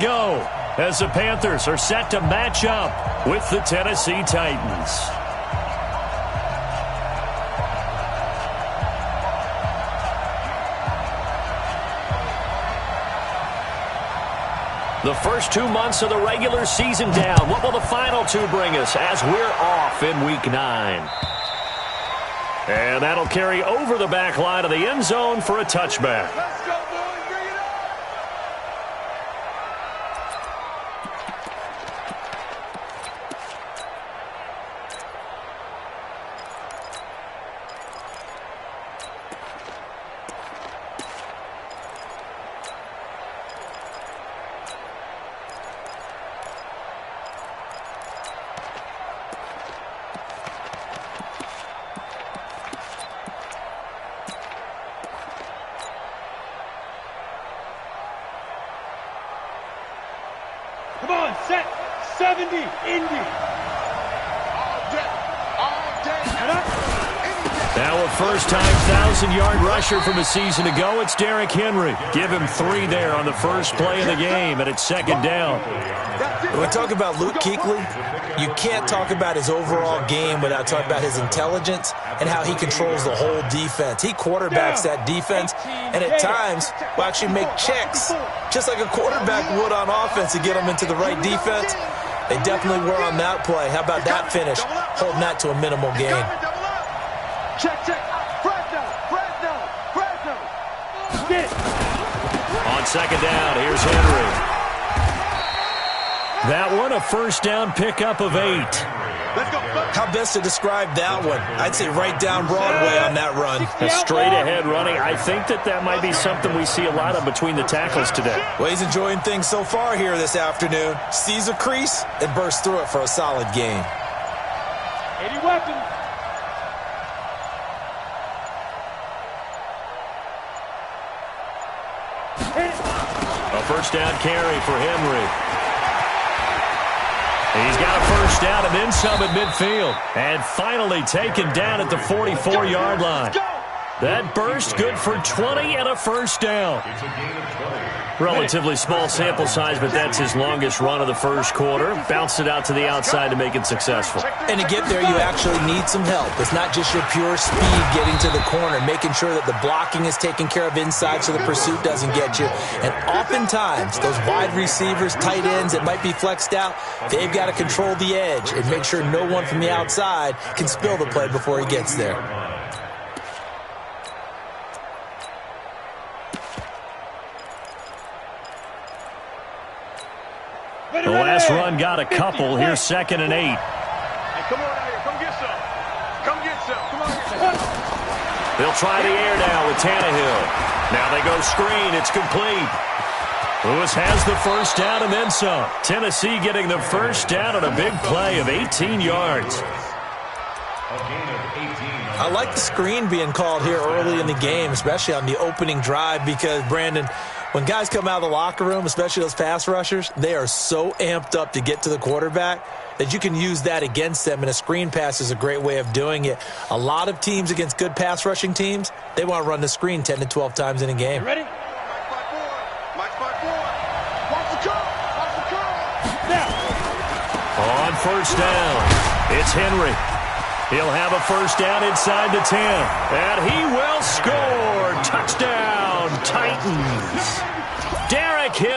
Go as the Panthers are set to match up with the Tennessee Titans. The first 2 months of the regular season down. What will the final two bring us as we're off in Week 9? And that'll carry over the back line of the end zone for a touchback. Let's go, boys. Bring it on. Come on, set 70, Indy. All day, Now a first-time 1,000-yard rusher from a season ago, it's Derrick Henry. Give him 3 there on the first play of the game, and it's second down. When we talk about Luke Kuechly, you can't talk about his overall game without talking about his intelligence and how he controls the whole defense. He quarterbacks that defense, and at times will actually make checks, just like a quarterback would on offense, to get them into the right defense. They definitely were on that play. How about that finish, holding that to a minimal gain? check. Fresno. Get it. On second down, here's Henry. That one, a first down pickup of 8. Let's go. How best to describe that one? I'd say right down Broadway on that run. A straight-ahead running. I think that might be something we see a lot of between the tackles today. Well, he's enjoying things so far here this afternoon. Sees a crease and bursts through it for a solid gain. 80 weapons. A first down carry for Henry. He's got a first down and then some at midfield. And finally taken down at the 44-yard line. That burst good for 20 and a first down. Relatively small sample size, but that's his longest run of the first quarter. Bounced it out to the outside to make it successful. And to get there, you actually need some help. It's not just your pure speed getting to the corner, making sure that the blocking is taken care of inside so the pursuit doesn't get you. And oftentimes, those wide receivers, tight ends that might be flexed out, they've got to control the edge and make sure no one from the outside can spill the play before he gets there. The last run got a couple. Here's second and 8. Hey, come on out here. Come get some. Come get some. Come on. They'll try the air now with Tannehill. Now they go screen. It's complete. Lewis has the first down and then some. Tennessee getting the first down on a big play of 18 yards. I like the screen being called here early in the game, especially on the opening drive, because, Brandon, when guys come out of the locker room, especially those pass rushers, they are so amped up to get to the quarterback that you can use that against them, and a screen pass is a great way of doing it. A lot of teams against good pass rushing teams, they want to run the screen 10 to 12 times in a game. You ready? Mike 5-4. Watch the curl. Now. On first down, it's Henry. He'll have a first down inside the 10. And he will score. Touchdown, Titans. Derrick Henry.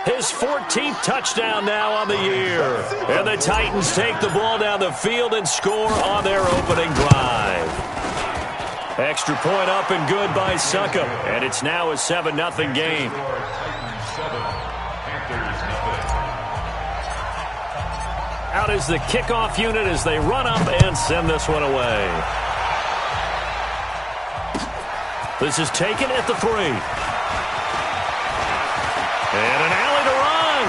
His 14th touchdown now on the year. And the Titans take the ball down the field and score on their opening drive. Extra point up and good by Succop. And it's now a 7-0 game. Out is the kickoff unit as they run up and send this one away. This is taken at the 3. And an alley to run.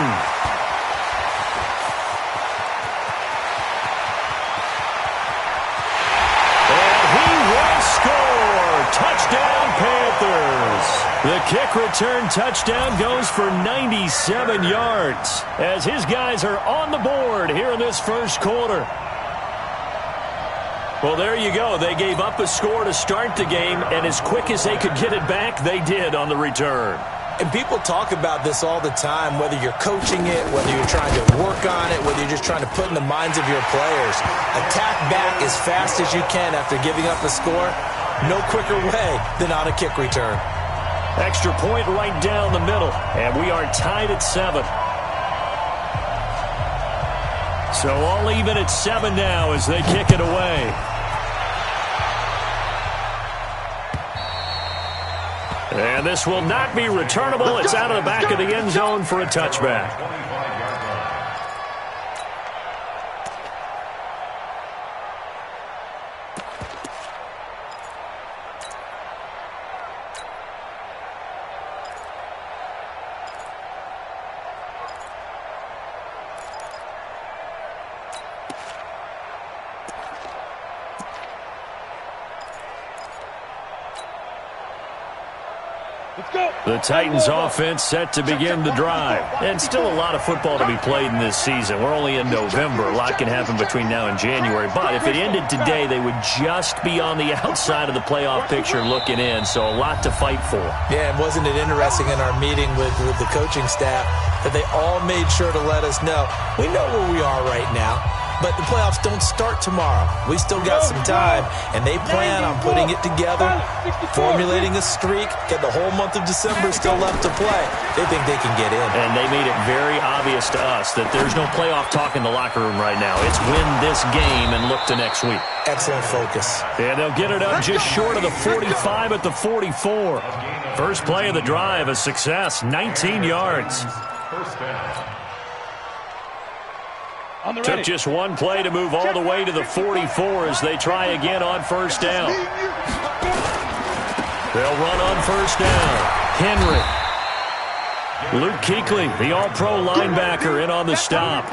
And he will score. Touchdown, Panthers. The kick return touchdown goes for 97 yards as his guys are on the board here in this first quarter. Well, there you go. They gave up a score to start the game, and as quick as they could get it back, they did on the return. And people talk about this all the time, whether you're coaching it, whether you're trying to work on it, whether you're just trying to put in the minds of your players. Attack back as fast as you can after giving up a score. No quicker way than on a kick return. Extra point right down the middle, and we are tied at 7. So all even at 7 now as they kick it away. And this will not be returnable. It's out of the back of the end zone for a touchback. The Titans offense set to begin the drive. And still a lot of football to be played in this season. We're only in November. A lot can happen between now and January. But if it ended today, they would just be on the outside of the playoff picture looking in. So a lot to fight for. Yeah, and wasn't it interesting in our meeting with the coaching staff that they all made sure to let us know, we know where we are right now. But the playoffs don't start tomorrow. We still got some time, and they plan on putting it together, formulating a streak, get the whole month of December still left to play. They think they can get in. And they made it very obvious to us that there's no playoff talk in the locker room right now. It's win this game and look to next week. Excellent focus. And they'll get it up just short of the 45 at the 44. First play of the drive, a success, 19 yards. First down. Took just one play to move all the way to the 44 as they try again on first down. They'll run on first down. Henry. Luke Kuechly, the all-pro linebacker, in on the stop.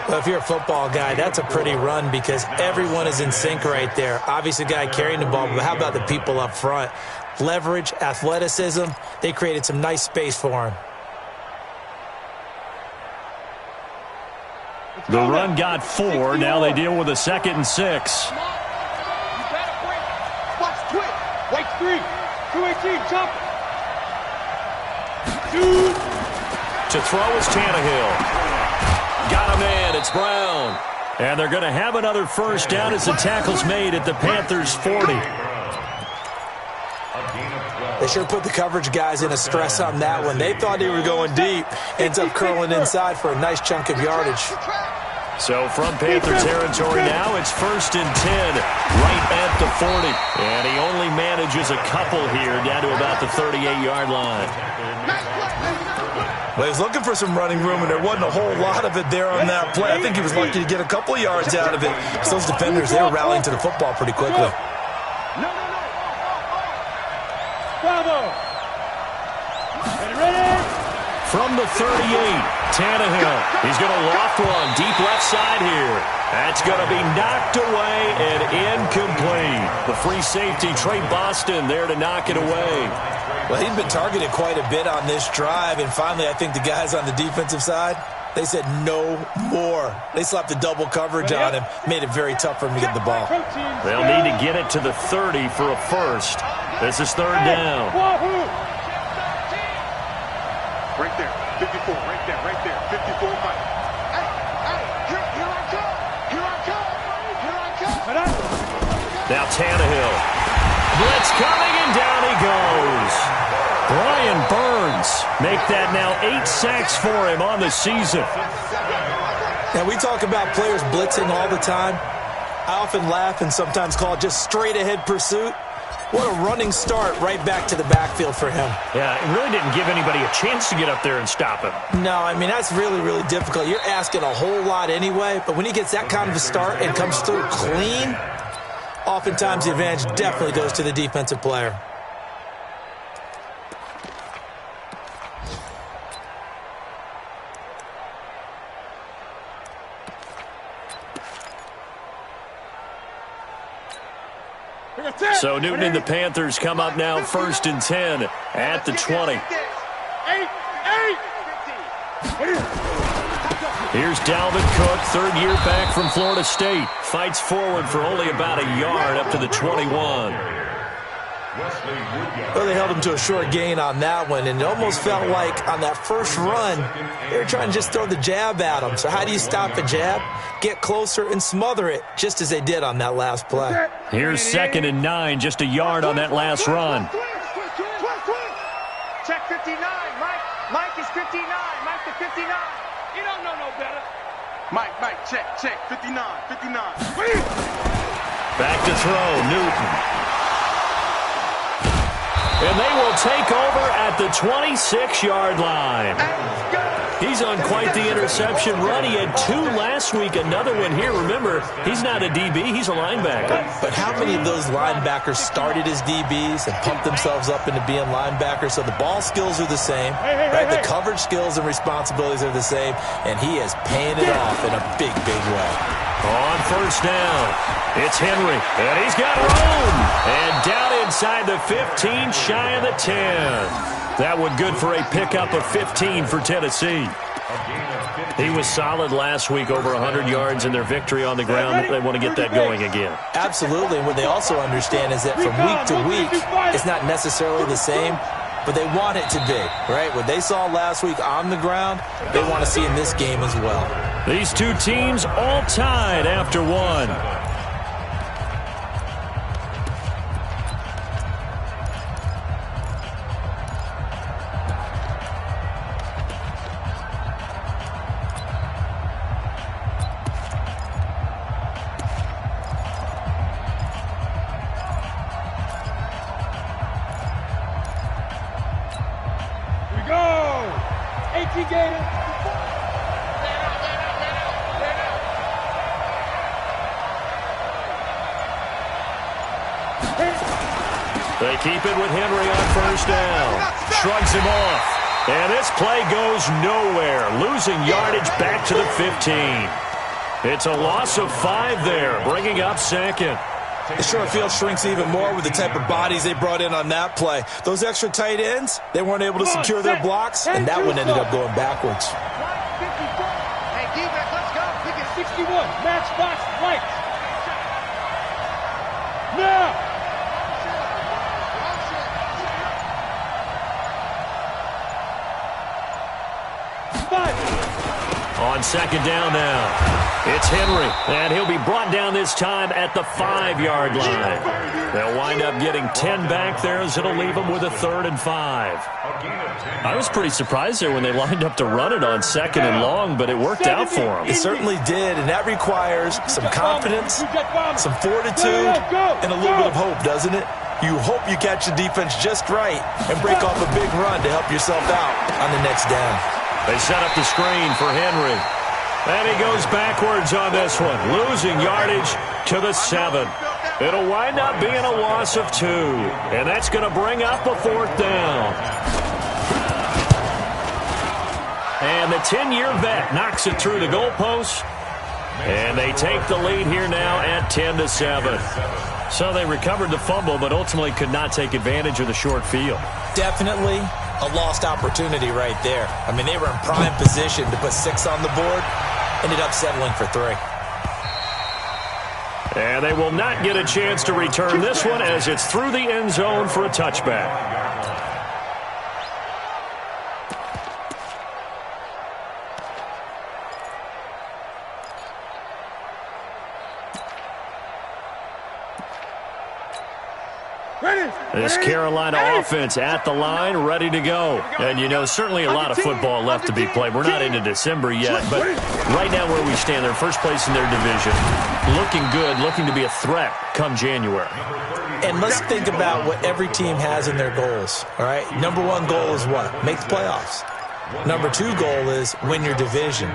Well, if you're a football guy, that's a pretty run because everyone is in sync right there. Obviously, the guy carrying the ball, but how about the people up front? Leverage, athleticism, they created some nice space for him. The run got 4. Now they deal with a 2nd and 6. Wait 3. 218, jump. To throw is Tannehill. Got him in. It's Brown. And they're going to have another first down as the tackle's made at the Panthers' 40. They sure put the coverage guys in a stress on that one. They thought they were going deep. Ends up curling inside for a nice chunk of yardage. So from Panther territory now, it's 1st and 10 right at the 40. And he only manages a couple here down to about the 38-yard line. Well, he was looking for some running room, and there wasn't a whole lot of it there on that play. I think he was lucky to get a couple of yards out of it. So those defenders, they were rallying to the football pretty quickly. From the 38, Tannehill. He's going to loft one deep left side here. That's going to be knocked away and incomplete. The free safety, Trey Boston, there to knock it away. Well, he's been targeted quite a bit on this drive, and finally I think the guys on the defensive side, they said no more. They slapped the double coverage on him, made it very tough for him to get the ball. They'll need to get it to the 30 for a first. This is 3rd down. Right there, 54, right there, 54, Mike. Hey, here I come. Now Tannehill. Blitz coming, and down he goes. Brian Burns make that now 8 sacks for him on the season. Now, we talk about players blitzing all the time. I often laugh and sometimes call it just straight-ahead pursuit. What a running start right back to the backfield for him. Yeah, it really didn't give anybody a chance to get up there and stop him. No, I mean, that's really, really difficult. You're asking a whole lot anyway, but when he gets that kind of a start and comes through clean, oh, oftentimes the advantage definitely goes to the defensive player. So Newton and the Panthers come up now 1st and 10 at the 20. Here's Dalvin Cook, third year back from Florida State. Fights forward for only about a yard up to the 21. Well, they held him to a short gain on that one, and it almost felt like on that first run, they were trying to just throw the jab at him. So how do you stop a jab? Get closer and smother it, just as they did on that last play. Here's 2nd and 9, just a yard on that last run. Check 59, Mike. Mike is 59. Mike to 59. You don't know no better. Mike, check, 59. Back to throw, Newton. And they will take over at the 26-yard line. He's on quite the interception run. He had 2 last week, another one here. Remember, he's not a DB, he's a linebacker. But how many of those linebackers started as DBs and pumped themselves up into being linebackers? So the ball skills are the same, right? The coverage skills and responsibilities are the same, and he is paying it off in a big, big way. On 1st down, it's Henry, and he's got room. And down inside the 15, shy of the 10. That one good for a pickup of 15 for Tennessee. He was solid last week, over 100 yards in their victory on the ground. They want to get that going again. Absolutely. And what they also understand is that from week to week, it's not necessarily the same, but they want it to be, right? What they saw last week on the ground, they want to see in this game as well. These two teams all tied after one. They keep it with Henry on 1st down. Shrugs him off. And this play goes nowhere. Losing yardage back to the 15. It's a loss of 5 there, bringing up 2nd. The short field shrinks even more with the type of bodies they brought in on that play. Those extra tight ends, they weren't able to secure their blocks, and that one ended up going backwards. Hey, defense, let's go. We get 61. Matchbox lights. Now. On 2nd down now, it's Henry, and he'll be brought down this time at the 5-yard line. They'll wind up getting 10 back there, as it'll leave them with a 3rd and 5. I was pretty surprised there when they lined up to run it on 2nd and long, but it worked out for them. It certainly did, and that requires some confidence, some fortitude, and a little bit of hope, doesn't it? You hope you catch the defense just right and break off a big run to help yourself out on the next down. They set up the screen for Henry. And he goes backwards on this one, losing yardage to the 7. It'll wind up being a loss of 2. And that's going to bring up a 4th down. And the 10-year vet knocks it through the goalpost. And they take the lead here now at 10-7. So they recovered the fumble, but ultimately could not take advantage of the short field. Definitely a lost opportunity right there. I mean, they were in prime position to put 6 on the board, ended up settling for 3. And they will not get a chance to return this one as it's through the end zone for a touchback. This Carolina offense at the line, ready to go. And, you know, certainly a lot of football left to be played. We're not into December yet, but right now where we stand, they're first place in their division. Looking good, looking to be a threat come January. And let's think about what every team has in their goals, all right? Number 1 goal is what? Make the playoffs. Number 2 goal is win your division.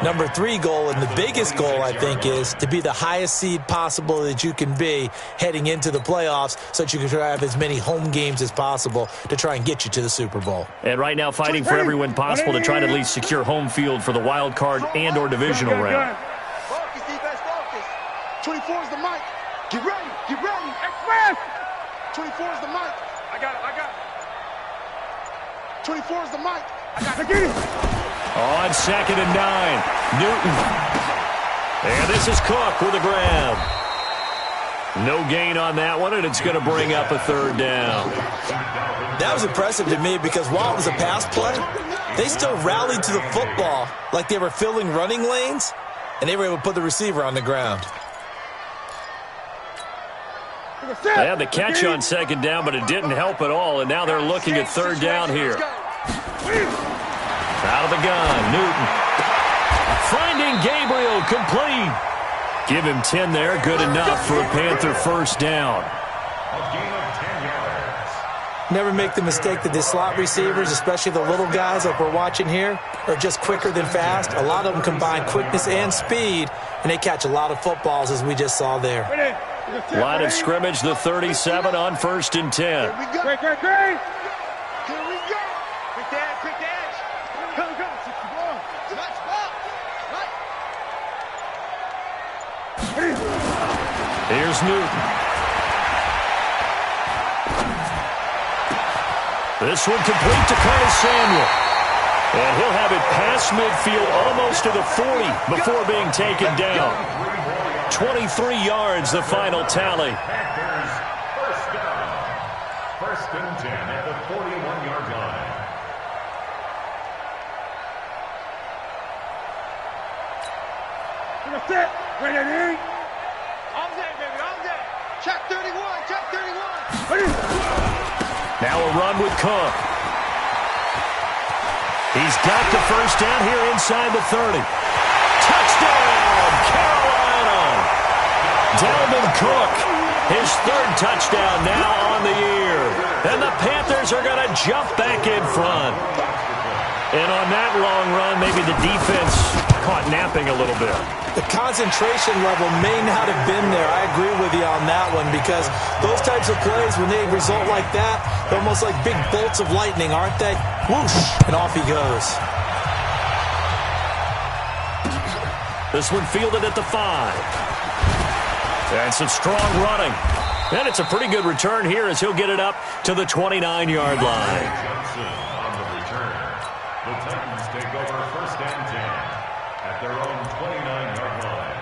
Number 3 goal, and the biggest goal, I think, is to be the highest seed possible that you can be heading into the playoffs so that you can try to have as many home games as possible to try and get you to the Super Bowl. And right now fighting for every win possible to try to at least secure home field for the wild card and or divisional round. Focus, defense, focus. 24 is the mic. Get ready, get ready. X-Man! 24 is the mic. I got it. 24 is the mic. I got it. On 2nd and 9, Newton. And this is Cook with a grab. No gain on that one, and it's going to bring up a 3rd down. That was impressive to me because while it was a pass play, they still rallied to the football like they were filling running lanes, and they were able to put the receiver on the ground. They had the catch on 2nd down, but it didn't help at all, and now they're looking at 3rd down here. Out of the gun, Newton. Finding Gabriel, complete. Give him 10 there, good enough for a Panther 1st down. Never make the mistake that the slot receivers, especially the little guys like we're watching here, are just quicker than fast. A lot of them combine quickness and speed, and they catch a lot of footballs, as we just saw there. Line of scrimmage, the 37 on 1st and 10. Great. Here we go. Quick edge. Go. Touch ball. Here's Newton. This one complete to Curtis Samuel. And he'll have it past midfield almost to the 40 before being taken down. 23 yards, the final tally. First down. 1st and 10 at the 41-yard line. Set. Ready. All day, baby. All day. Check 31. Now a run with Cook. He's got the 1st down here inside the 30. Touchdown, Carolina! Dalvin Cook, his 3rd touchdown now on the year. And the Panthers are going to jump back in front. And on that long run, maybe the defense caught napping a little bit. The concentration level may not have been there. I agree with you on that one because those types of plays, when they result like that, they're almost like big bolts of lightning, aren't they? Whoosh, and off he goes. This one fielded at the 5. And some strong running. And it's a pretty good return here as he'll get it up to the 29-yard line. On the return, the Titans take over 1st and 10 at their own 29-yard line.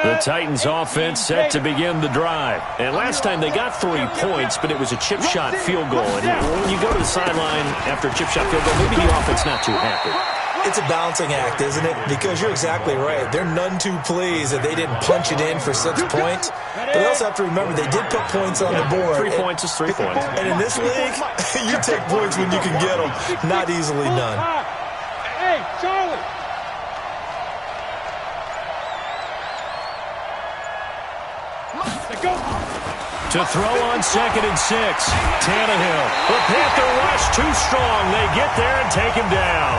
The Titans offense set to begin the drive. And last time they got 3 points, but it was a chip shot field goal. And when you go to the sideline after a chip shot field goal, maybe the offense not too happy. It's a balancing act, isn't it? Because you're exactly right. They're none too pleased that they didn't punch it in for 6 points. But they also have to remember they did put points on the board. 3 points is 3 points. And in this league, you take points when you can get them. Not easily done. Hey, Charlie. To throw on 2nd and 6. Tannehill. The Panther rush too strong. They get there and take him down.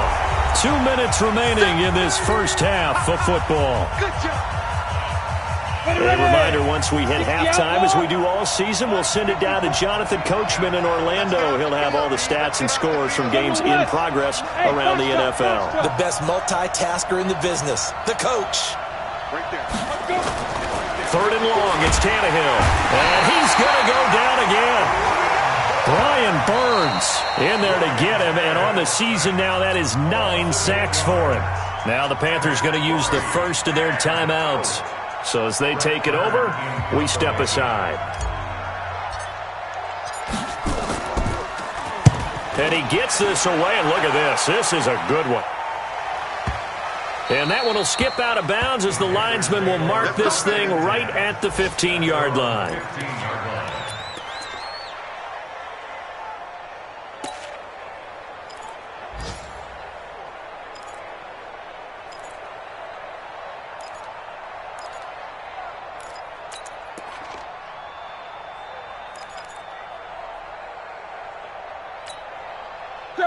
2 minutes remaining in this 1st half of football. Good job. A reminder, once we hit halftime, as we do all season, we'll send it down to Jonathan Coachman in Orlando. He'll have all the stats and scores from games in progress around the NFL. The best multitasker in the business, the coach. Right there. 3rd and long, it's Tannehill. And he's going to go down again. Brian Burns in there to get him. And on the season now, that is 9 sacks for him. Now the Panthers going to use the first of their timeouts. So as they take it over, we step aside. And he gets this away, and look at this. This is a good one. And that one will skip out of bounds as the linesman will mark this thing right at the 15-yard line.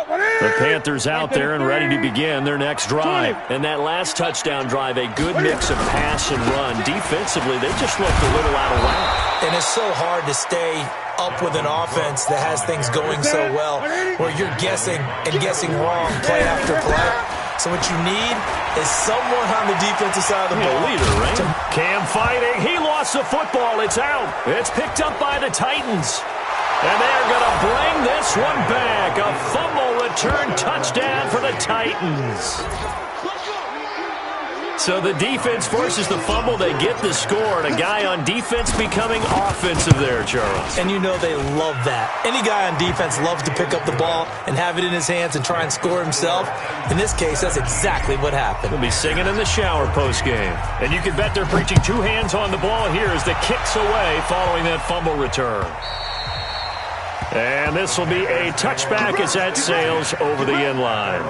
The Panthers out there and ready to begin their next drive. And that last touchdown drive, a good mix of pass and run. Defensively, they just looked a little out of whack. And it's so hard to stay up with an offense that has things going so well, where you're guessing and guessing wrong play after play. So what you need is someone on the defensive side of the ball. Leader, right? Cam fighting. He lost the football. It's out. It's picked up by the Titans. And they're going to bring this one back. A fumble return touchdown for the Titans. So the defense forces the fumble. They get the score. And a guy on defense becoming offensive there, Charles. And you know they love that. Any guy on defense loves to pick up the ball and have it in his hands and try and score himself. In this case, that's exactly what happened. He'll be singing in the shower post-game. And you can bet they're preaching two hands on the ball here as the kick's away following that fumble return. And this will be a touchback as that sails over the end line.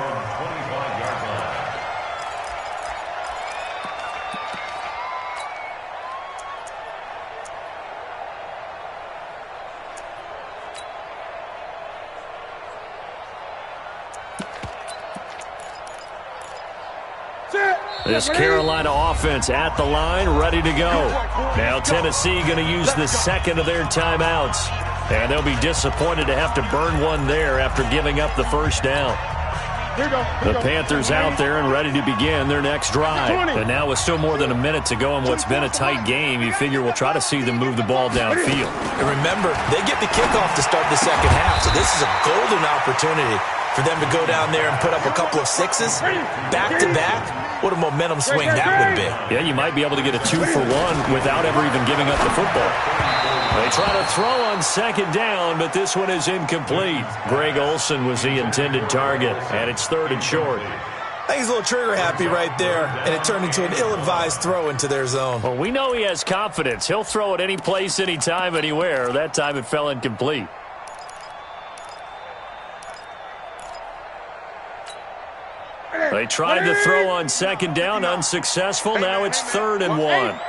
This Carolina offense at the line, ready to go. Now Tennessee going to use the second of their timeouts. And they'll be disappointed to have to burn one there after giving up the first down. The Panthers out there and ready to begin their next drive. And now with still more than a minute to go in what's been a tight game, you figure we'll try to see them move the ball downfield. And remember, they get the kickoff to start the second half, so this is a golden opportunity for them to go down there and put up a couple of sixes back-to-back. What a momentum swing that would be. Yeah, you might be able to get a 2-for-1 without ever even giving up the football. They try to throw on second down, but this one is incomplete. Greg Olsen was the intended target, and it's third and short. I think he's a little trigger happy right there, and it turned into an ill-advised throw into their zone. Well, we know he has confidence. He'll throw it any place, anytime, anywhere. That time it fell incomplete. They tried to throw on second down, unsuccessful. Now it's 3rd and 1.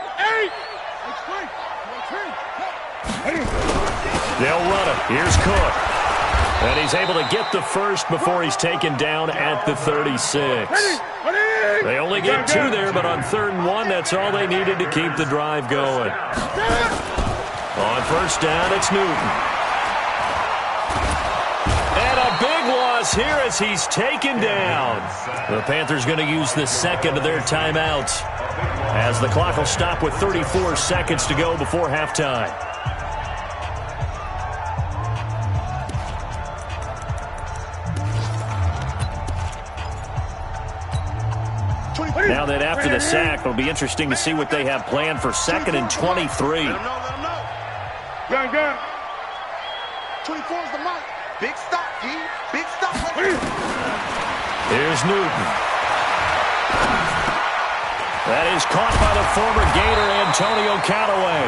They'll run it. Here's Cook. And he's able to get the first before he's taken down at the 36. They only get 2 there, but on 3rd and 1, that's all they needed to keep the drive going. On first down, it's Newton. And a big loss here as he's taken down. The Panthers going to use the second of their timeouts as the clock will stop with 34 seconds to go before halftime. Now that after the sack, it'll be interesting to see what they have planned for 2nd and 23. Gun. 24 is the mic. Big stop, G. Big stop. Here's Newton. That is caught by the former Gator, Antonio Callaway.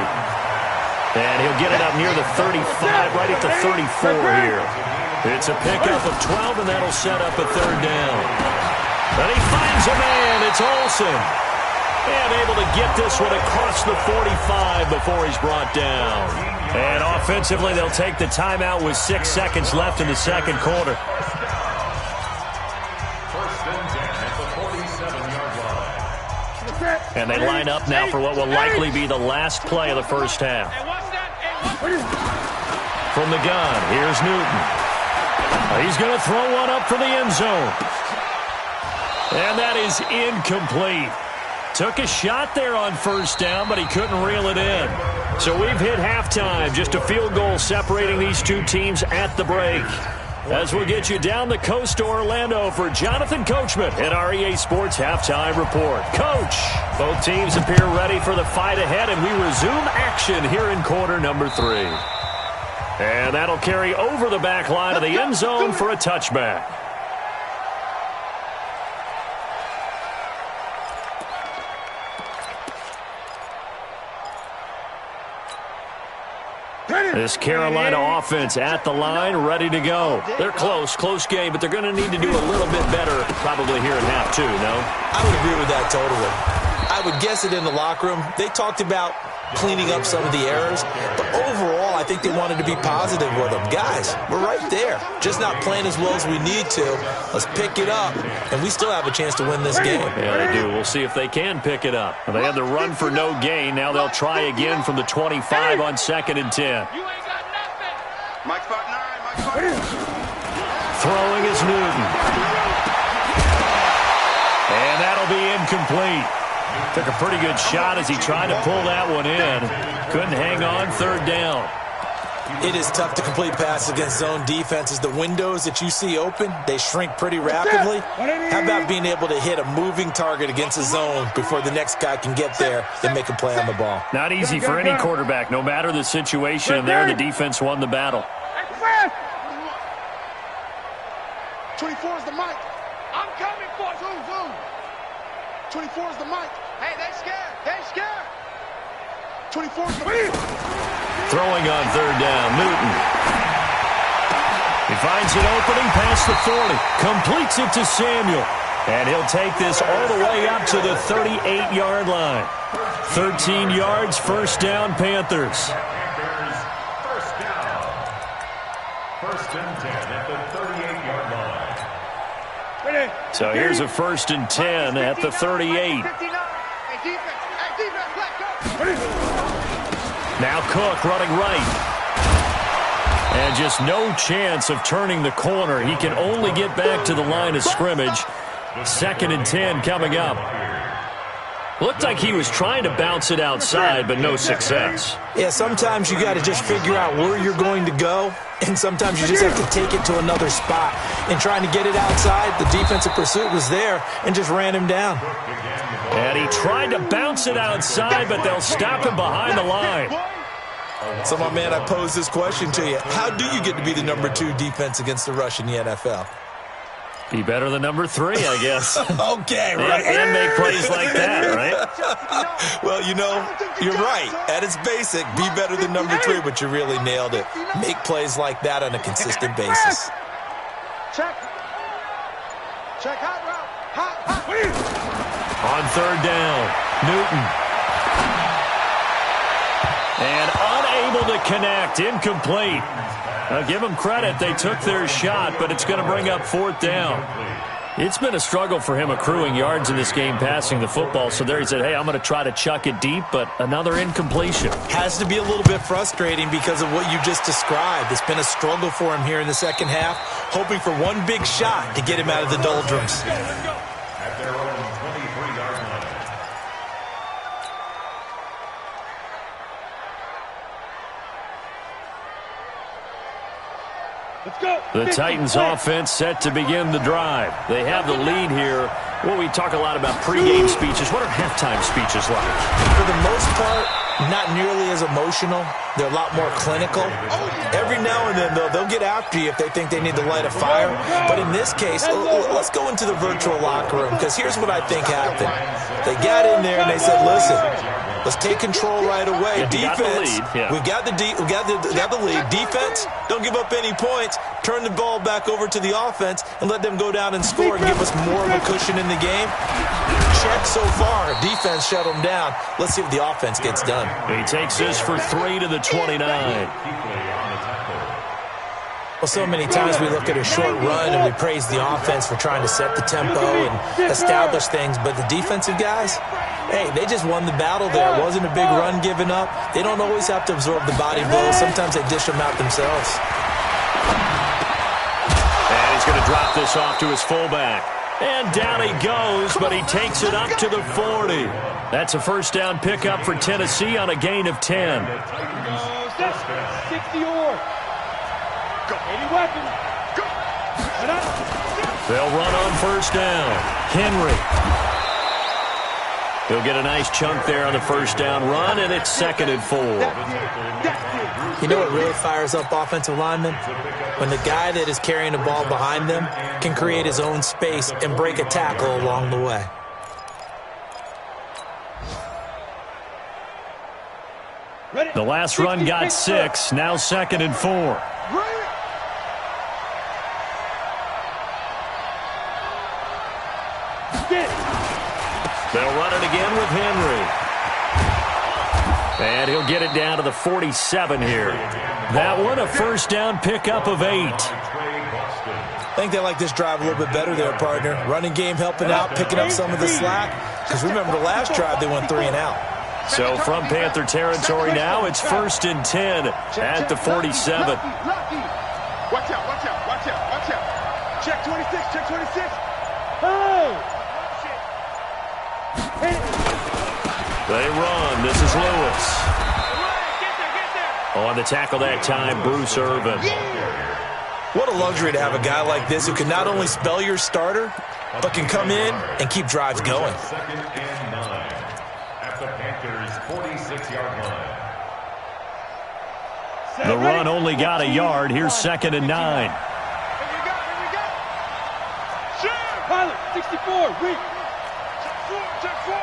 And he'll get it up near the 35, right at the 34 here. It's a pickup of 12, and that'll set up a 3rd down. And he finds a man. It's Olsen. And able to get this one across the 45 before he's brought down. And offensively, they'll take the timeout with 6 seconds left in the second quarter. And they line up now for what will likely be the last play of the first half. From the gun, here's Newton. He's going to throw one up for the end zone. And that is incomplete. Took a shot there on first down, but he couldn't reel it in. So we've hit halftime. Just a field goal separating these two teams at the break. As we'll get you down the coast to Orlando for Jonathan Coachman at our EA Sports Halftime Report. Coach, both teams appear ready for the fight ahead, and we resume action here in quarter number 3. And that'll carry over the back line of the end zone for a touchback. This Carolina offense at the line, ready to go. They're close game, but they're going to need to do a little bit better probably here in half 2, no? I would agree with that totally. I would guess it in the locker room. They talked about cleaning up some of the errors. But overall, I think they wanted to be positive with them. Guys, we're right there. Just not playing as well as we need to. Let's pick it up, and we still have a chance to win this game. Yeah, they do. We'll see if they can pick it up. They had the run for no gain. Now they'll try again from the 25 on 2nd and 10. Mike 5'9", Mike 5'9". Throwing is Newton. And that'll be incomplete. Took a pretty good shot as he tried to pull that one in. Couldn't hang on, 3rd down. It is tough to complete passes against zone defenses. The windows that you see open, they shrink pretty rapidly. How about being able to hit a moving target against a zone before the next guy can get there and make a play on the ball? Not easy for any quarterback, no matter the situation. And there, the defense won the battle. 24 is the mic. I'm coming for you. Zoom. 24 is the mic. Hey, they scared. They scared. 24 is the mic. Throwing on 3rd down, Newton. He finds an opening past the 40. Completes it to Samuel. And he'll take this all the way up to the 38-yard line. 13 yards, 1st down, Panthers. First down. 1st and 10 at the 38-yard line. So here's a 1st and 10 at the 38. Now Cook running right. And just no chance of turning the corner. He can only get back to the line of scrimmage. 2nd and 10 coming up. Looked like he was trying to bounce it outside, but no success. Yeah, sometimes you got to just figure out where you're going to go, and sometimes you just have to take it to another spot. And trying to get it outside, the defensive pursuit was there and just ran him down. And he tried to bounce it outside, but they'll stop him behind the line. So, my man, I pose this question to you. How do you get to be the number 2 defense against the rush in the NFL? Be better than number 3, I guess. Okay, right. And make plays like that, right? Well, you know, you're right. At its basic, be better than number 3, but you really nailed it. Make plays like that on a consistent basis. Check. Check. Hot route. Hot. On 3rd down, Newton. And unable to connect, incomplete. Now, give them credit. They took their shot, but it's going to bring up 4th down. It's been a struggle for him accruing yards in this game passing the football. So there he said, hey, I'm going to try to chuck it deep, but another incompletion. Has to be a little bit frustrating because of what you just described. It's been a struggle for him here in the 2nd half, hoping for one big shot to get him out of the doldrums. At their own 23-yard line. Let's go. The Titans offense set to begin the drive. They have the lead here. Well, we talk a lot about pregame speeches. What are halftime speeches like? For the most part, not nearly as emotional. They're a lot more clinical. Every now and then, though, they'll get after you if they think they need to light a fire. But in this case, let's go into the virtual locker room, because here's what I think happened. They got in there and they said, listen, let's take control right away. Defense, we got the lead. Defense, don't give up any points. Turn the ball back over to the offense and let them go down and score and give us more of a cushion in the game. Check so far. Defense shut them down. Let's see what the offense gets done. He takes this for 3 to the 29. Well, so many times we look at a short run and we praise the offense for trying to set the tempo and establish things, but the defensive guys, hey, they just won the battle there. It wasn't a big run given up. They don't always have to absorb the body blows. Sometimes they dish them out themselves. And he's going to drop this off to his fullback. And down he goes, but he takes it up to the 40. That's a 1st down pickup for Tennessee on a gain of 10. 60 or. Any weapon. They'll run on 1st down. Henry. He'll get a nice chunk there on the 1st down run, and it's 2nd and 4. You know what really fires up offensive linemen? When the guy that is carrying the ball behind them can create his own space and break a tackle along the way. The last run got 6, now 2nd and 4. They'll run it again with Henry. And he'll get it down to the 47 here. That one a first down pickup of 8. I think they like this drive a little bit better there, partner. Running game helping out, picking up some of the slack. Because remember, the last drive they went 3 and out. So from Panther territory now, it's 1st and 10 at the 47. Watch out, watch out, watch out, watch out. Check 26, check 26. Oh! They run. This is Lewis. On the tackle that time, Bruce Irvin. What a luxury to have a guy like this who can not only spell your starter, but can come in and keep drives going. 2nd and 9 at the Panthers' 46-yard line. The run only got a yard. Here's 2nd and 9. Here we go. Pilot, 64, weak. Check 4.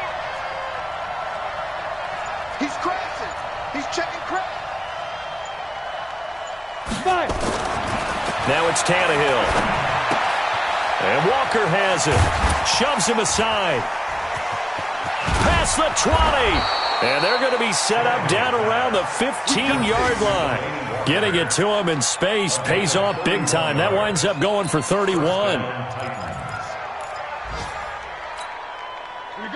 He's crashing. He's checking crash. 5. Now it's Tannehill. And Walker has it. Shoves him aside. Past the 20. And they're going to be set up down around the 15-yard line. Getting it to him in space pays off big time. That winds up going for 31.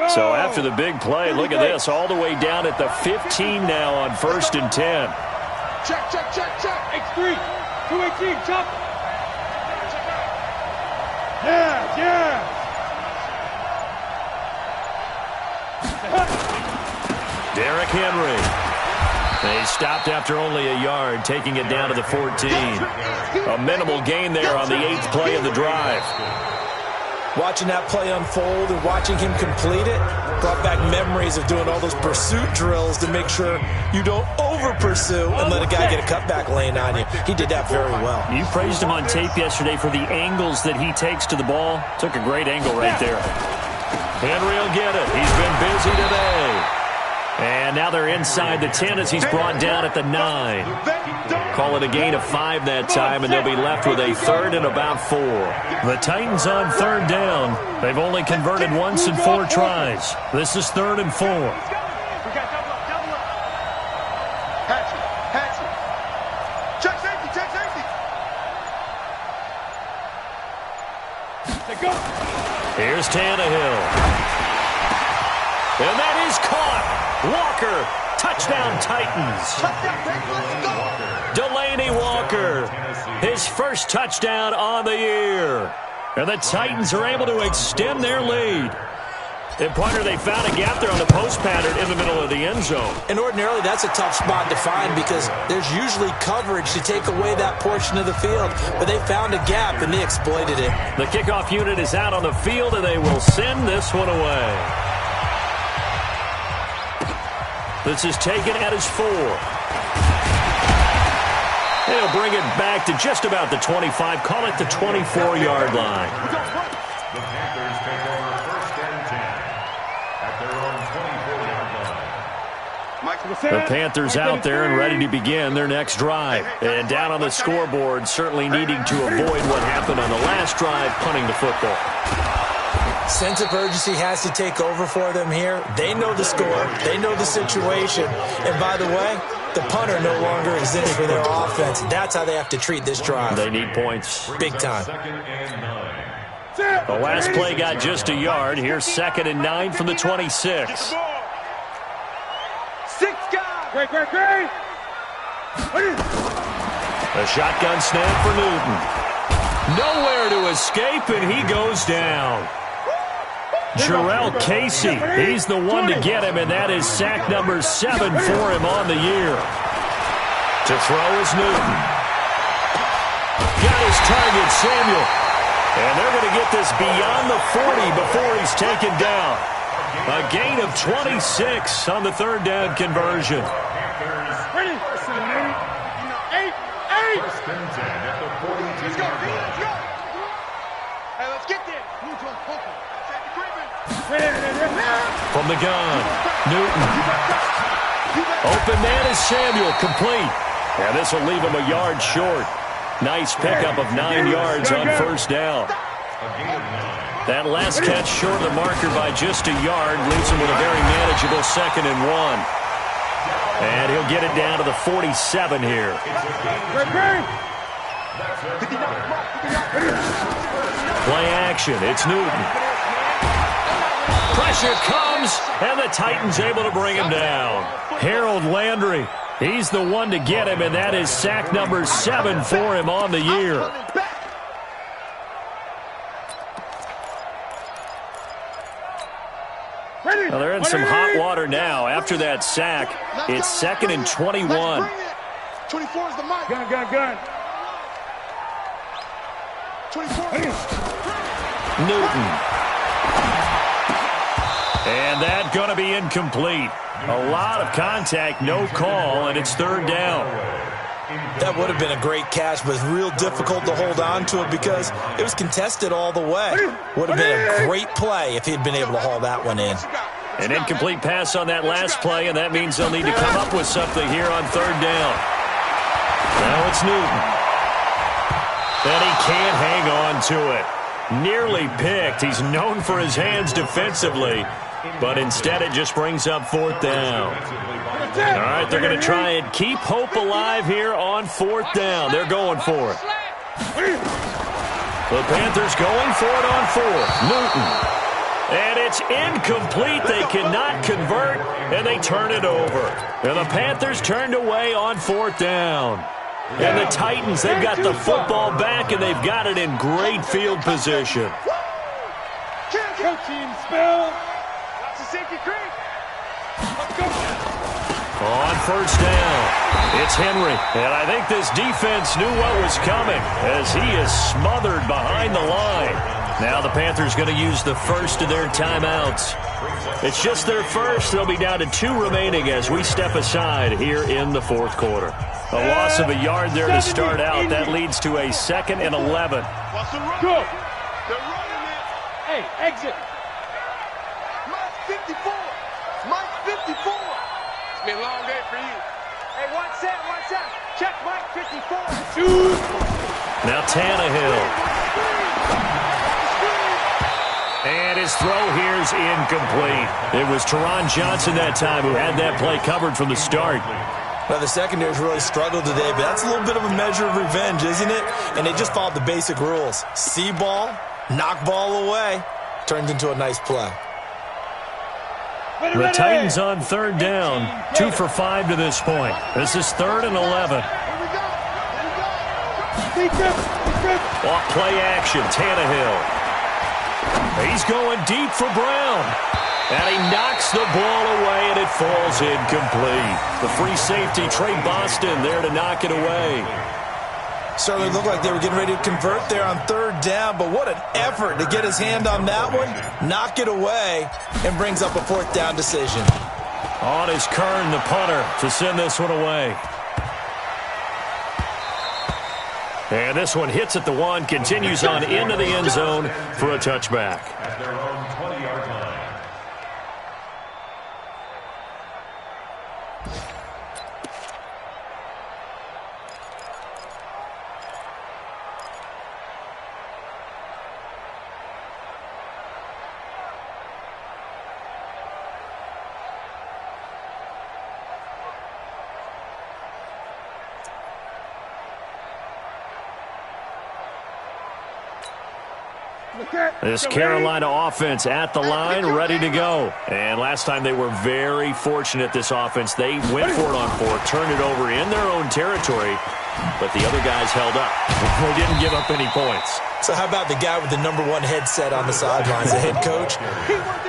So after the big play, look at this. All the way down at the 15 now on 1st and 10. Check. X3, 218, chop. Yeah. Derrick Henry. They stopped after only a yard, taking it down to the 14. A minimal gain there on the 8th play of the drive. Watching that play unfold and watching him complete it brought back memories of doing all those pursuit drills to make sure you don't over-pursue and let a guy get a cutback lane on you. He did that very well. You praised him on tape yesterday for the angles that he takes to the ball. Took a great angle right there. Henry will get it. He's been busy today. And now they're inside the 10 as he's brought down at the 9. Call it a gain of 5 that time, and they'll be left with a 3rd and about 4. The Titans on 3rd down. They've only converted once in 4 tries. This is 3rd and 4. Hatchet. Check safety. Here's Tannehill. And that is caught. Walker, touchdown Titans. Delaney Walker, his first touchdown on the year. And the Titans are able to extend their lead. And, partner, they found a gap there on the post pattern in the middle of the end zone. And ordinarily that's a tough spot to find because there's usually coverage to take away that portion of the field. But they found a gap, and they exploited it. The kickoff unit is out on the field, and they will send this one away. This is taken at his 4. They'll bring it back to just about the 25. Call it the 24-yard line. The Panthers take over 1st and 10 at their own 24-yard line. The Panthers out there and ready to begin their next drive. And down on the scoreboard, certainly needing to avoid what happened on the last drive, punting the football. Sense of urgency has to take over for them here. They know the score. They know the situation. And by the way, the punter no longer exists for their offense. That's how they have to treat this drive. They need points. Big time. 2nd and 9. The last play got just a yard. Here's 2nd and 9 from the 26. 6 guys. Great. A shotgun snap for Newton. Nowhere to escape, and he goes down. Jarrell Casey, he's the one to get him, and that is sack number 7 for him on the year. To throw is Newton. Got his target, Samuel. And they're going to get this beyond the 40 before he's taken down. A gain of 26 on the 3rd down conversion. Ready. 8. 1st and 10 at the 42-yard line. Hey, let's get there. From the gun, Newton. Open man is Samuel, complete. And this will leave him a yard short. Nice pickup of 9 yards on 1st down. That last catch short of the marker by just a yard leaves him with a very manageable 2nd and 1. And he'll get it down to the 47 here. Play action. It's Newton. Pressure comes, and the Titans able to bring him down. Harold Landry, he's the one to get him, and that is sack number 7 for him on the year. Well, they're in some hot water now. After that sack, it's 2nd and 21. 24 is the mic. Gun. 24. Newton. And that going to be incomplete. A lot of contact, no call, and it's 3rd down. That would have been a great catch, but it's real difficult to hold on to it because it was contested all the way. Would have been a great play if he'd been able to haul that one in. An incomplete pass on that last play, and that means they'll need to come up with something here on 3rd down. Now it's Newton. And he can't hang on to it. Nearly picked. He's known for his hands defensively, but instead it just brings up 4th down. All right, they're going to try and keep hope alive here on 4th down. They're going for it. The Panthers going for it on 4th. Newton. And it's incomplete. They cannot convert, and they turn it over. And the Panthers turned away on 4th down. And the Titans, they've got the football back, and they've got it in great field position. Coaching spell. That's a safety creek. Let's go. On 1st down, it's Henry. And I think this defense knew what was coming as he is smothered behind the line. Now the Panthers going to use the first of their timeouts. It's just their first. They'll be down to 2 remaining as we step aside here in the 4th quarter. A loss of a yard there to start out. That leads to a 2nd and 11. Go. They're running it. Hey, exit. Mike 54. Mike 54. It's been a long day for you. Hey, one set. Check Mike 54. Now Tannehill. And his throw here is incomplete. It was Teron Johnson that time who had that play covered from the start. Well, the secondary's really struggled today, but that's a little bit of a measure of revenge, isn't it? And they just followed the basic rules. See ball, knock ball away. Turns into a nice play. The Titans on 3rd down. 2 for 5 to this point. This is 3rd and 11. Off play action, Tannehill. He's going deep for Brown. And he knocks the ball away, and it falls incomplete. The free safety, Trey Boston, there to knock it away. Certainly looked like they were getting ready to convert there on 3rd down, but what an effort to get his hand on that one, knock it away, and brings up a 4th down decision. On is Kern, the punter, to send this one away. And this one hits at the 1, continues on into the end zone for a touchback. At their own 20-yard line. This Carolina offense at the line, ready to go. And last time they were very fortunate, this offense. They went for it on 4th, turned it over in their own territory, but the other guys held up. They didn't give up any points. So how about the guy with the #1 headset on the sidelines, the head coach?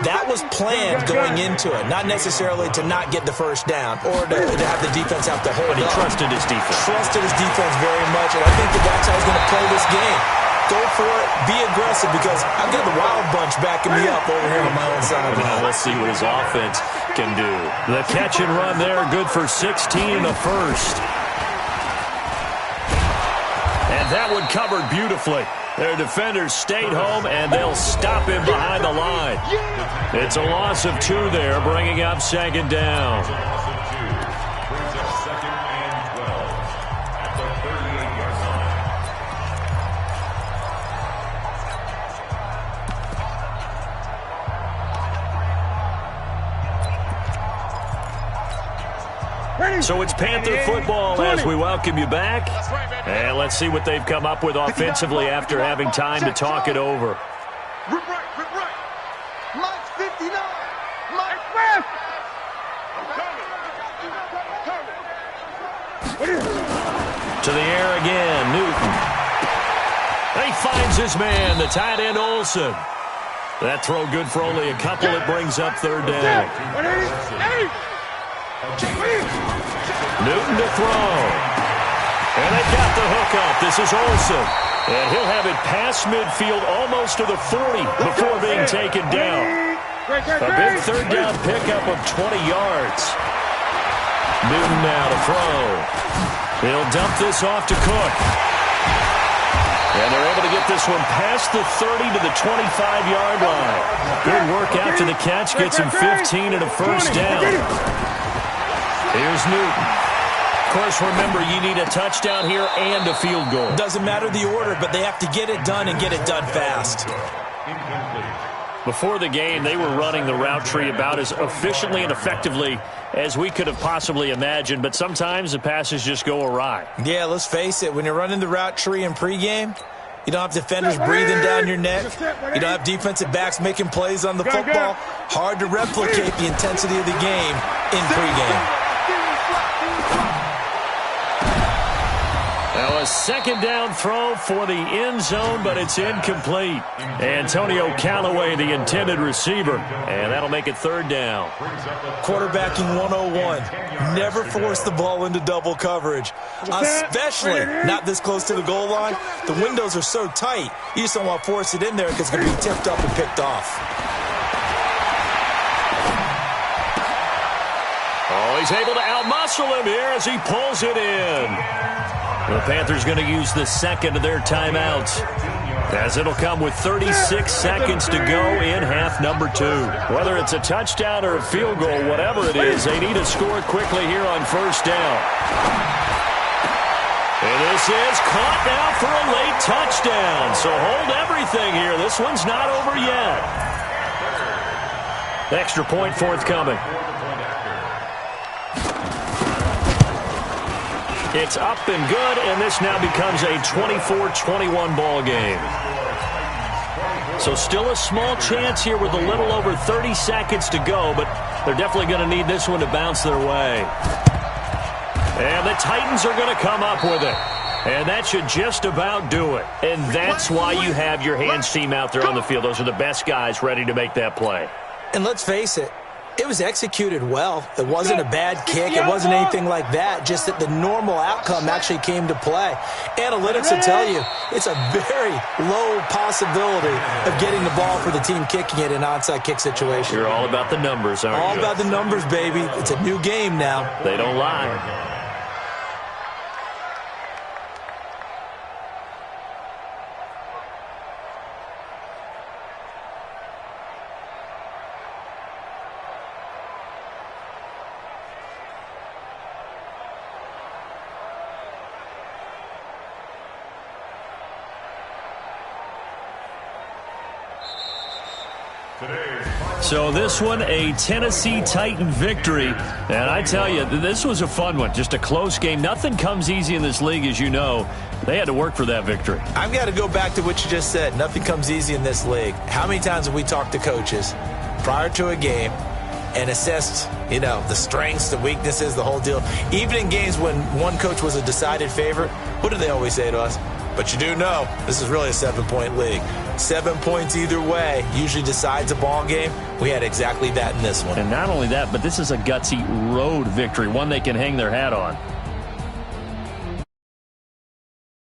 That was planned going into it, not necessarily to not get the first down or to have the defense have to hold But he up. trusted his defense. Trusted his defense very much, and I think that's how he's going to play this game. Go for it, be aggressive, because I've got the Wild Bunch backing me up over here on my own side. Now we'll see what his offense can do. The catch and run there, good for 16 and a first. And that one covered beautifully. Their defenders stayed home, and they'll stop him behind the line. It's a loss of 2 there, bringing up 2nd down. Brings up 2nd and 12 at the 38-yard line. So it's Panther football as we welcome you back. And let's see what they've come up with offensively after having time to talk it over. Rip right, rip right. Mike's 59. Mike West. To the air again, Newton. He finds his man, the tight end Olsen. That throw good for only a couple. It brings up third down. Newton to throw. And they got the hook up. This is Olsen. And he'll have it past midfield almost to the 40 before being taken down. A big third down pickup of 20 yards. Newton now to throw. He'll dump this off to Cook. And they're able to get this one past the 30 to the 25-yard line. Good work after the catch. Gets him 15 and a first down. Here's Newton. Of course, remember, you need a touchdown here and a field goal. Doesn't matter the order, but they have to get it done and get it done fast. Before the game, they were running the route tree about as efficiently and effectively as we could have possibly imagined, but sometimes the passes just go awry. Yeah, let's face it. When you're running the route tree in pregame, you don't have defenders breathing down your neck. You don't have defensive backs making plays on the football. Hard to replicate the intensity of the game in pregame. Now a second down throw for the end zone, but it's incomplete. Antonio Callaway, the intended receiver, and that'll make it third down. Quarterbacking 101. Never force the ball into double coverage, especially not this close to the goal line. The windows are so tight, you just don't want to force it in there because it's going to be tipped up and picked off. Oh, he's able to outmuscle him here as he pulls it in. The Panthers going to use the second of their timeouts, as it'll come with 36 seconds to go in half number 2. Whether it's a touchdown or a field goal, whatever it is, they need to score quickly here on first down. And this is caught now for a late touchdown. So hold everything here. This one's not over yet. Extra point forthcoming. It's up and good, and this now becomes a 24-21 ball game. So still a small chance here with a little over 30 seconds to go, but they're definitely going to need this one to bounce their way. And the Titans are going to come up with it. And that should just about do it. And that's why you have your hands team out there on the field. Those are the best guys ready to make that play. And let's face it, it was executed well. It wasn't a bad kick. It wasn't anything like that. Just that the normal outcome actually came to play. Analytics will tell you it's a very low possibility of getting the ball for the team kicking it in an onside kick situation. You're all about the numbers, aren't you? All about the numbers, baby. It's a new game now. They don't lie. So this one, a Tennessee Titan victory. And I tell you, this was a fun one. Just a close game. Nothing comes easy in this league, as you know. They had to work for that victory. I've got to go back to what you just said. Nothing comes easy in this league. How many times have we talked to coaches prior to a game and assessed, the strengths, the weaknesses, the whole deal? Even in games when one coach was a decided favorite, what do they always say to us? But you do know this is really a 7-point league. 7 points either way usually decides a ball game. We had exactly that in this one. And not only that, but this is a gutsy road victory, one they can hang their hat on.